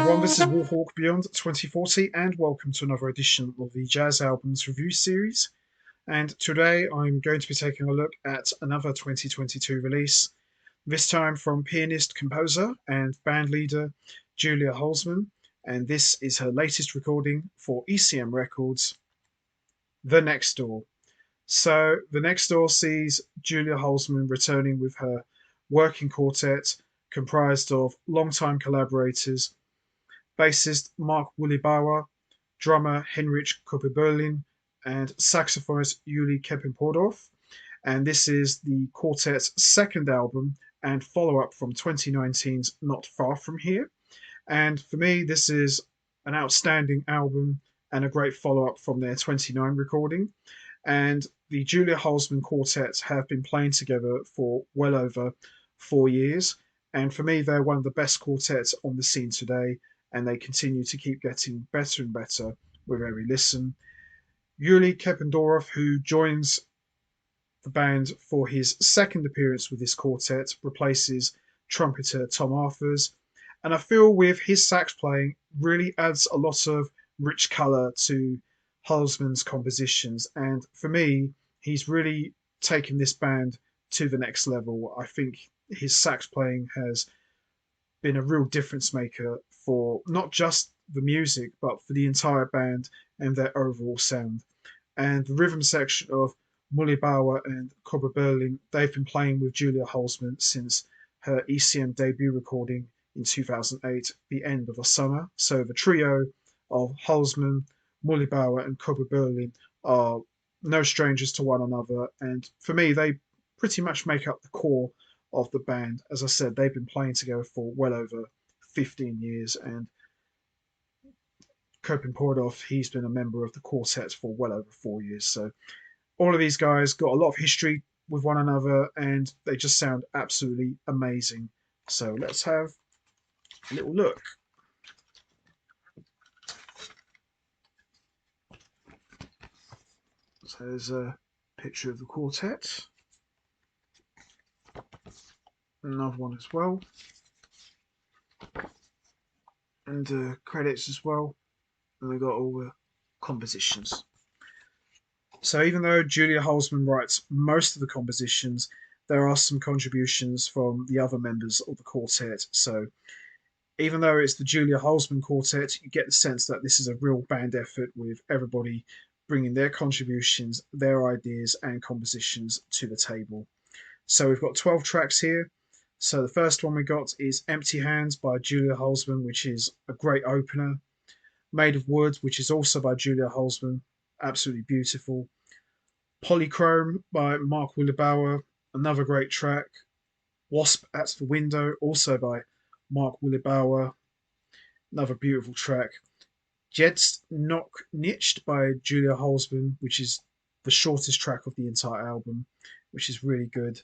everyone, this is Warhawk Beyond 2040, and welcome to another edition of the Jazz Albums Review Series. And today I'm going to be taking a look at another 2022 release, this time from pianist, composer, and bandleader Julia Holzman. And this is her latest recording for ECM Records, The Next Door. So, The Next Door sees Julia Holzman returning with her working quartet comprised of longtime collaborators bassist Mark Bauer, drummer Heinrich Kuppe-Berlin, and saxophonist Yuli Kepin-Pordorf. And this is the quartet's second album and follow-up from 2019's Not Far From Here. And for me, this is an outstanding album and a great follow-up from their 29 recording. And the Julia Holzman Quartet have been playing together for well over 4 years. And for me, they're one of the best quartets on the scene today, and they continue to keep getting better and better with every listen. Yuli Kependorf, who joins the band for his second appearance with this quartet, replaces trumpeter Tom Arthurs. And I feel with his sax playing really adds a lot of rich colour to Holzman's compositions. And for me, he's really taken this band to the next level. I think his sax playing has been a real difference maker for not just the music, but for the entire band and their overall sound. And the rhythm section of Bauer and Kuppe-Berlin, they've been playing with Julia Holzman since her ECM debut recording in 2008, The End of the Summer. So the trio of Holzman, Bauer, and Kuppe-Berlin are no strangers to one another. And for me, they pretty much make up the core of the band. As I said, they've been playing together for well over 15 years, and Kopin-Pordorf, he's been a member of the quartet for well over 4 years. So all of these guys got a lot of history with one another, and they just sound absolutely amazing. So let's have a little look. So there's a picture of the quartet. Another one as well. And credits as well. And we got all the compositions. So even though Julia Holzman writes most of the compositions, there are some contributions from the other members of the quartet. So even though it's the Julia Holzman Quartet, you get the sense that this is a real band effort with everybody bringing their contributions, their ideas, and compositions to the table. So we've got 12 tracks here. So the first one we got is Empty Hands by Julia Holzman, which is a great opener. Made of Wood, which is also by Julia Holzman, absolutely beautiful. Polychrome by Mark Bauer, another great track. Wasp at the Window, also by Mark Bauer, another beautiful track. Jetzt noch nicht by Julia Holzman, which is the shortest track of the entire album, which is really good.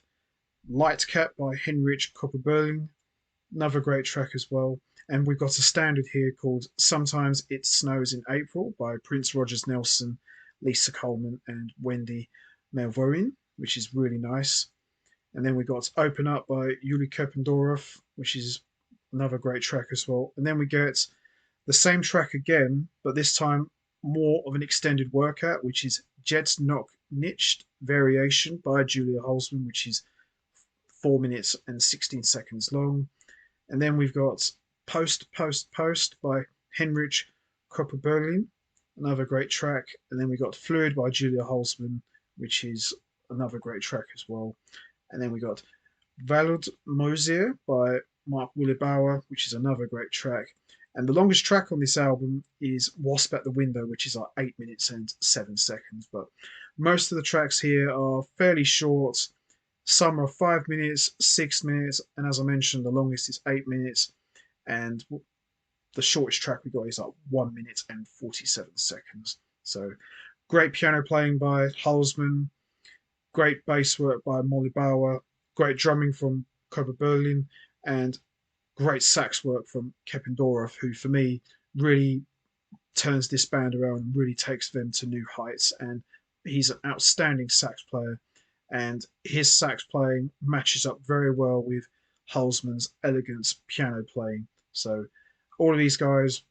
Lightcap by Heinrich Kuppe-Berlin, another great track as well. And we've got a standard here called Sometimes It Snows in April by Prince Rogers Nelson, Lisa Coleman, and Wendy Melvoin, which is really nice. And then we got Open Up by Yuli Kependorf, which is another great track as well. And then we get the same track again, but this time more of an extended workout, which is Jetzt noch nicht Variation by Julia Holzman, which is 4 minutes and 16 seconds long. And then we've got Post, Post, Post by Heinrich Kuppe-Berlin, another great track. And then we got Fluid by Julia Holzman, which is another great track as well. And then we got Valud Mosier by Mark Bauer, which is another great track. And the longest track on this album is Wasp at the Window, which is like 8 minutes and 7 seconds. But most of the tracks here are fairly short. Some are 5 minutes, 6 minutes, and as I mentioned, the longest is 8 minutes. And the shortest track we got is like 1 minute and 47 seconds. So great piano playing by Holzman, great bass work by Molly Bauer, great drumming from Kuppe-Berlin, and great sax work from Kependorf, who for me really turns this band around and really takes them to new heights. And he's an outstanding sax player, and his sax playing matches up very well with Holzman's elegant piano playing. So All of these guys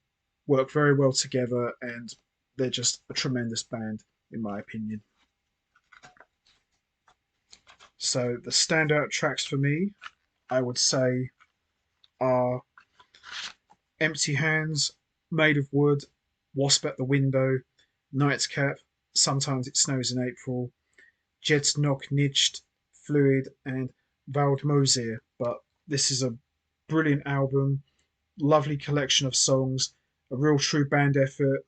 work very well together, and they're just a tremendous band, in my opinion. So the standout tracks for me, I would say, are Empty Hands, Made of Wood, Wasp at the Window, Nightcap, Sometimes It Snows in April, Jeds Noch Nicht, Fluid, and Waldmoser. But this is a brilliant album, lovely collection of songs, a real true band effort.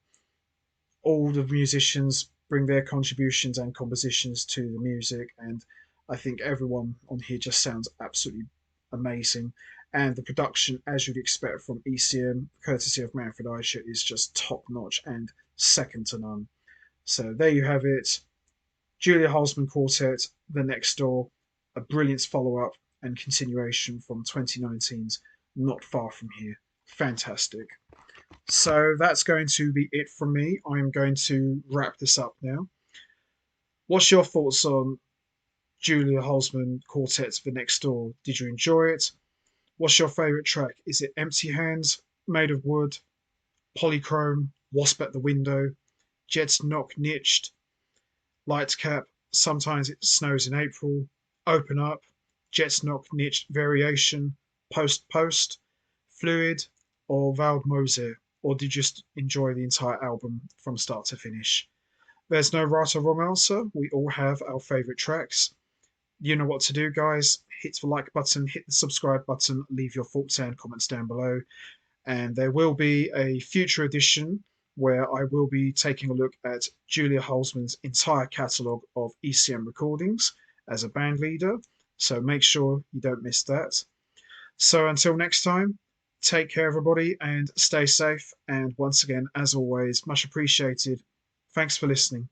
All the musicians bring their contributions and compositions to the music, and I think everyone on here just sounds absolutely amazing. And the production, as you'd expect from ECM, courtesy of Manfred Eicher, is just top notch and second to none. So there you have it. Julia Holzman Quartet, The Next Door, a brilliant follow up and continuation from 2019's Not Far From Here. Fantastic. So that's going to be it from me. I'm going to wrap this up now. What's your thoughts on Julia Holzman Quartet's The Next Door? Did you enjoy it? What's your favourite track? Is it Empty Hands, Made of Wood, Polychrome, Wasp at the Window, Jets Knock Niched, Lightcap, Sometimes It Snows in April, Open Up, Jets Knock Niched Variation, Post Post, Fluid, or Waldmoser? Or did you just enjoy the entire album from start to finish? There's no right or wrong answer. We all have our favourite tracks. You know what to do, guys. Hit the like button, hit the subscribe button, leave your thoughts and comments down below. And there will be a future edition where I will be taking a look at Julia Holzman's entire catalogue of ECM recordings as a band leader. So make sure you don't miss that. So until next time, take care, everybody, and stay safe. And once again, as always, much appreciated. Thanks for listening.